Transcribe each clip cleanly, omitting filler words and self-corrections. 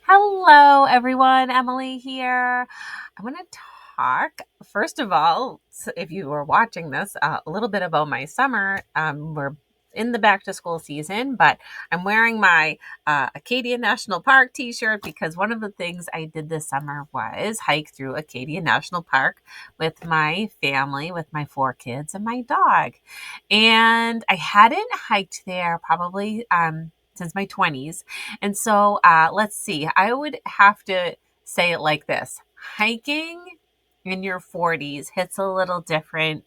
Hello, everyone. Emily here. I want to talk, first of all, if you were watching this, a little bit about my summer. We're in the back to school season, but I'm wearing my Acadia National Park t shirt because one of the things I did this summer was hike through Acadia National Park with my family, with my 4 kids and my dog. And I hadn't hiked there probably since my 20s. And so let's see, I would have to say it like this: hiking in your 40s hits a little different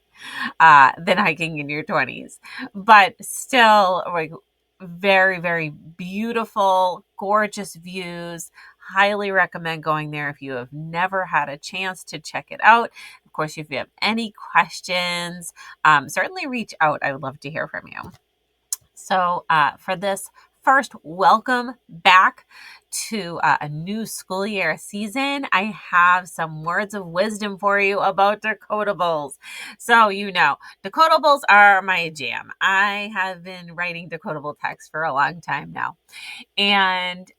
than hiking in your 20s, but still, like, very, very beautiful, gorgeous views. Highly recommend going there if you have never had a chance to check it out. Of course, if you have any questions, certainly reach out. I would love to hear from you. So, for this first welcome back to a new school year season, I have some words of wisdom for you about decodables. So, decodables are my jam. I have been writing decodable text for a long time now. And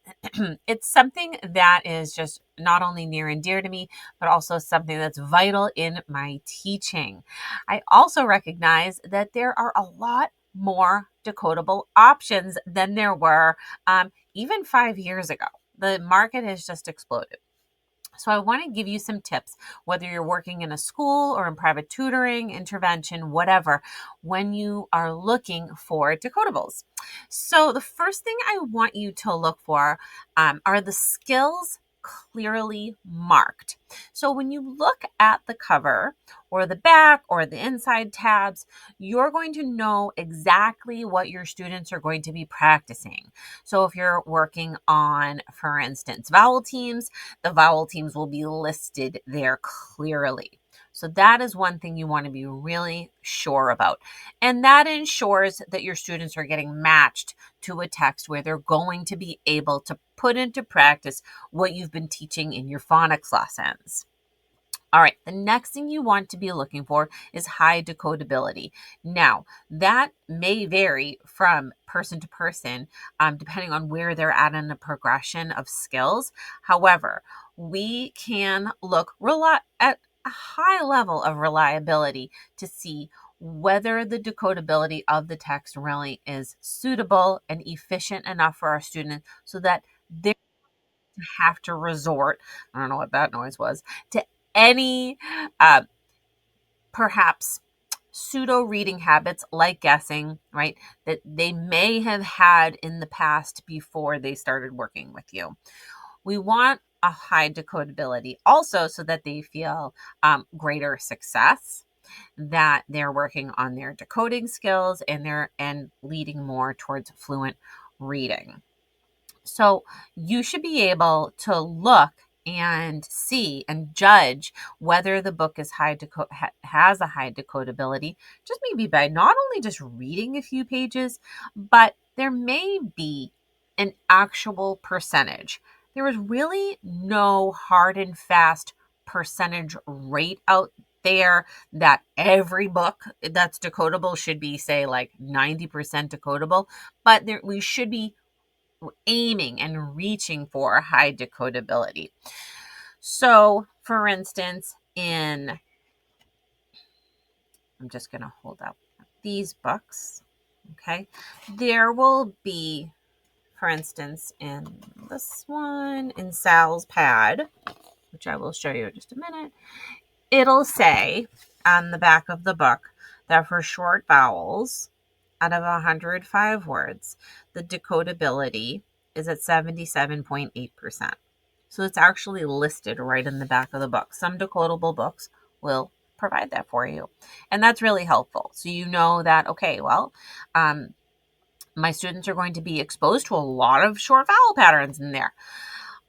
it's something that is just not only near and dear to me, but also something that's vital in my teaching. I also recognize that there are a lot more decodable options than there were even 5 years ago. The market has just exploded. So I want to give you some tips, whether you're working in a school or in private tutoring, intervention, whatever, when you are looking for decodables. So the first thing I want you to look for are the skills clearly marked. So when you look at the cover or the back or the inside tabs, you're going to know exactly what your students are going to be practicing. So if you're working on, for instance, vowel teams, the vowel teams will be listed there clearly. So that is one thing you want to be really sure about. And that ensures that your students are getting matched to a text where they're going to be able to put into practice what you've been teaching in your phonics lessons. All right, the next thing you want to be looking for is high decodability. Now, that may vary from person to person, depending on where they're at in the progression of skills. However, we can look at a high level of reliability to see whether the decodability of the text really is suitable and efficient enough for our students so that they have to resort, I don't know what that noise was, to any uh, perhaps pseudo reading habits like guessing, right, that they may have had in the past before they started working with you. We want a high decodability also so that they feel greater success, that they're working on their decoding skills and leading more towards fluent reading. So you should be able to look and see and judge whether the book is has a high decodability, just maybe by not only just reading a few pages, but there may be an actual percentage. There is really no hard and fast percentage rate out there that every book that's decodable should be, say, like 90% decodable, but we should be aiming and reaching for high decodability. So, for instance, I'm just going to hold up these books, okay? There will be, for instance, in this one, in Sal's pad, which I will show you in just a minute, it'll say on the back of the book that for short vowels, out of 105 words, the decodability is at 77.8%. So it's actually listed right in the back of the book. Some decodable books will provide that for you. And that's really helpful. So you know that, okay, well, my students are going to be exposed to a lot of short vowel patterns in there.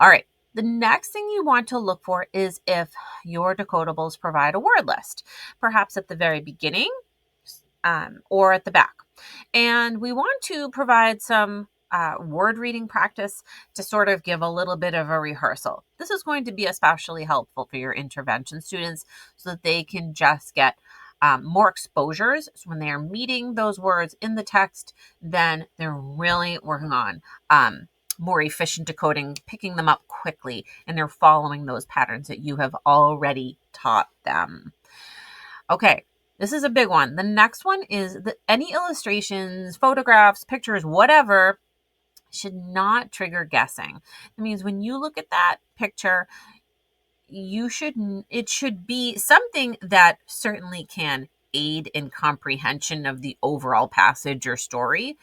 All right. The next thing you want to look for is if your decodables provide a word list, perhaps at the very beginning or at the back. And we want to provide some word reading practice to sort of give a little bit of a rehearsal. This is going to be especially helpful for your intervention students so that they can just get more exposures. So when they are meeting those words in the text, then they're really working on more efficient decoding, picking them up quickly, and they're following those patterns that you have already taught them. Okay, this is a big one. The next one is that any illustrations, photographs, pictures, whatever, should not trigger guessing. It means when you look at that picture, it should be something that certainly can aid in comprehension of the overall passage or story,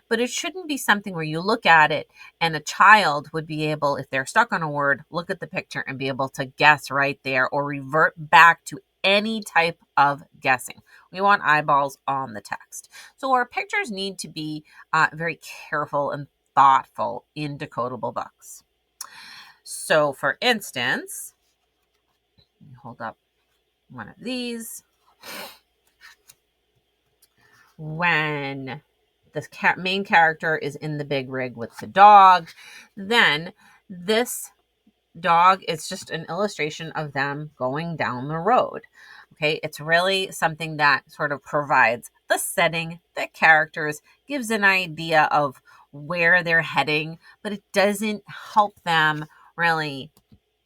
but it shouldn't be something where you look at it and a child would be able, if they're stuck on a word, look at the picture and be able to guess right there or revert back to any type of guessing. We want eyeballs on the text. So our pictures need to be very careful and thoughtful in decodable books. So for instance, let me hold up one of these. When the main character is in the big rig with the dog, then this dog is just an illustration of them going down the road. Okay, it's really something that sort of provides the setting, the characters, gives an idea of where they're heading, but it doesn't help them really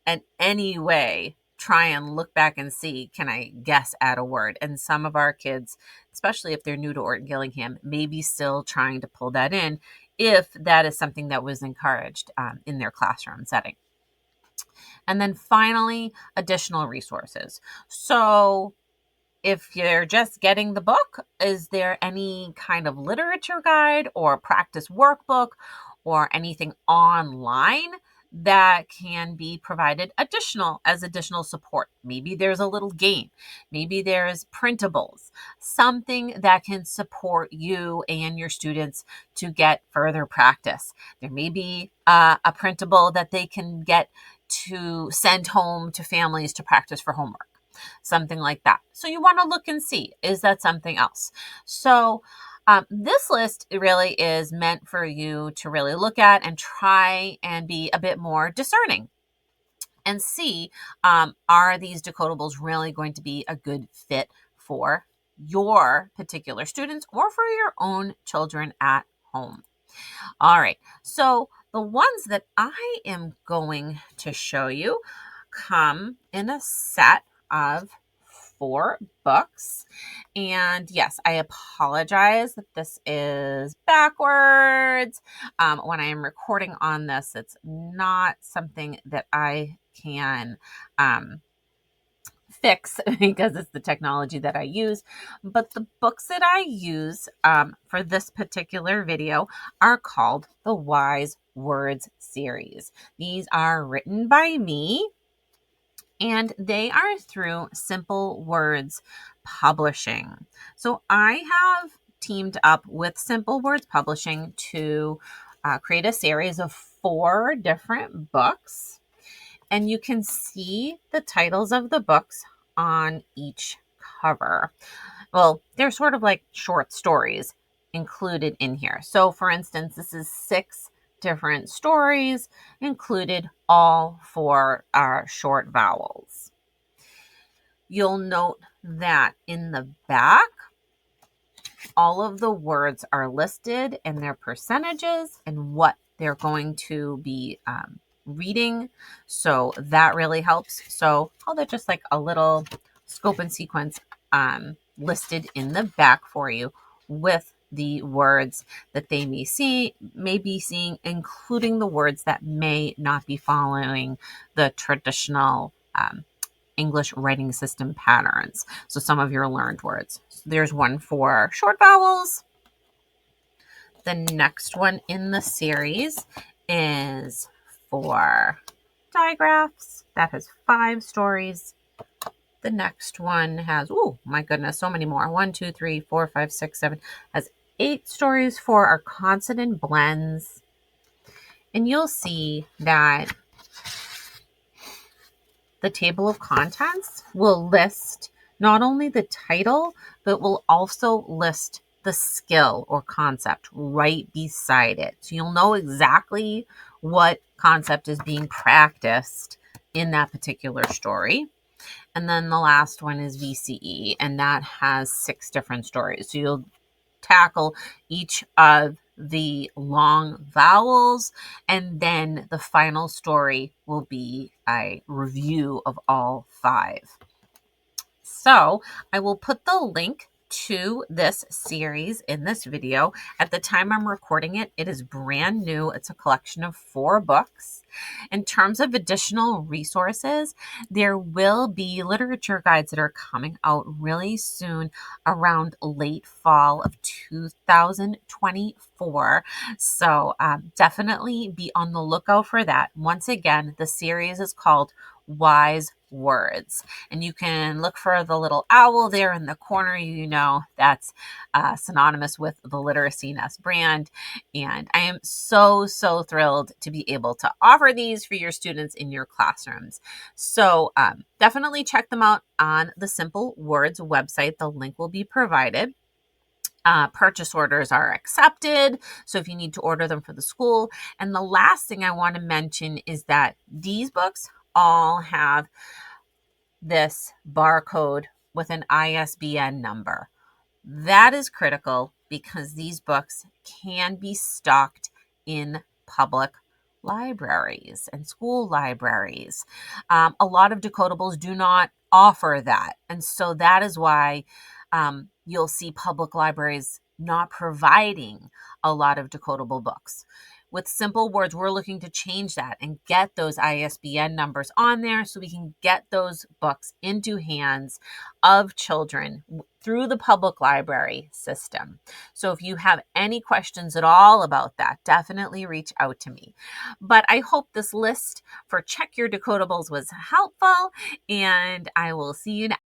in any way try and look back and see, can I guess at a word? And some of our kids, especially if they're new to Orton-Gillingham, may be still trying to pull that in if that is something that was encouraged in their classroom setting. And then finally, additional resources. So if you're just getting the book, is there any kind of literature guide or practice workbook or anything online that can be provided as additional support? Maybe there's a little game, maybe there's printables, something that can support you and your students to get further practice. There may be a printable that they can get to send home to families to practice for homework, something like that. So you want to look and see, is that something else? So this list really is meant for you to really look at and try and be a bit more discerning and see, are these decodables really going to be a good fit for your particular students or for your own children at home? All right, so the ones that I am going to show you come in a set of 4 books. And yes, I apologize that this is backwards. When I am recording on this, it's not something that I can fix because it's the technology that I use. But the books that I use for this particular video are called the Wise Words series. These are written by me, and they are through Simple Words Publishing. So I have teamed up with Simple Words Publishing to create a series of 4 different books. And you can see the titles of the books on each cover. Well, they're sort of like short stories included in here. So for instance, this is 6 different stories included, all for our short vowels. You'll note that in the back, all of the words are listed and their percentages and what they're going to be reading. So that really helps. So all that, just like a little scope and sequence listed in the back for you with the words that they may be seeing, including the words that may not be following the traditional English writing system patterns. So some of your learned words. So there's one for short vowels. The next one in the series is for digraphs. That has 5 stories. The next one has, oh my goodness, so many more. 1, 2, 3, 4, 5, 6, 7. Has 8 stories for our consonant blends. And you'll see that the table of contents will list not only the title, but will also list the skill or concept right beside it. So you'll know exactly what concept is being practiced in that particular story. And then the last one is VCE, and that has 6 different stories. So you'll tackle each of the long vowels, and then the final story will be a review of all 5. So I will put the link to this series in this video. At the time I'm recording it, it is brand new. It's a collection of 4 books. In terms of additional resources, there will be literature guides that are coming out really soon around late fall of 2024. So definitely be on the lookout for that. Once again, the series is called Wise Words, and you can look for the little owl there in the corner. That's synonymous with the Literacy Nest brand, and I am so thrilled to be able to offer these for your students in your classrooms. So definitely check them out on the Simple Words website. The link will be provided. Purchase orders are accepted, so if you need to order them for the school. And the last thing I want to mention is that these books all have this barcode with an ISBN number. That is critical because these books can be stocked in public libraries and school libraries. A lot of decodables do not offer that. And so that is why you'll see public libraries not providing a lot of decodable books. With Simple Words, we're looking to change that and get those ISBN numbers on there so we can get those books into hands of children through the public library system. So if you have any questions at all about that, definitely reach out to me. But I hope this list for Check Your Decodables was helpful, and I will see you next.